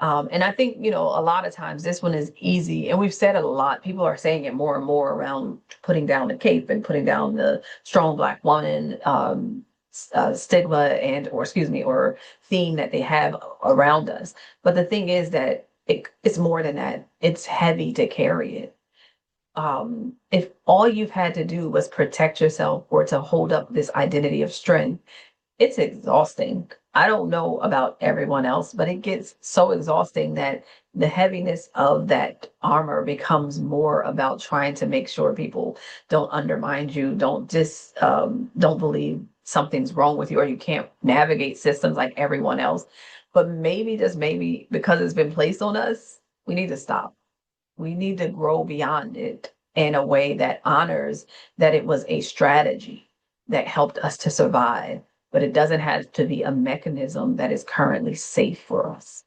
And I think, a lot of times this one is easy, and we've said it a lot. People are saying it more and more around putting down the cape and putting down the strong Black woman stigma or excuse me, or theme that they have around us. But the thing is that it's more than that. It's heavy to carry it. If all you've had to do was protect yourself or to hold up this identity of strength, it's exhausting. I don't know about everyone else, but it gets so exhausting that the heaviness of that armor becomes more about trying to make sure people don't undermine you, don't believe something's wrong with you or you can't navigate systems like everyone else. But maybe, just maybe, because it's been placed on us, we need to stop. We need to grow beyond it in a way that honors that it was a strategy that helped us to survive, but it doesn't have to be a mechanism that is currently safe for us.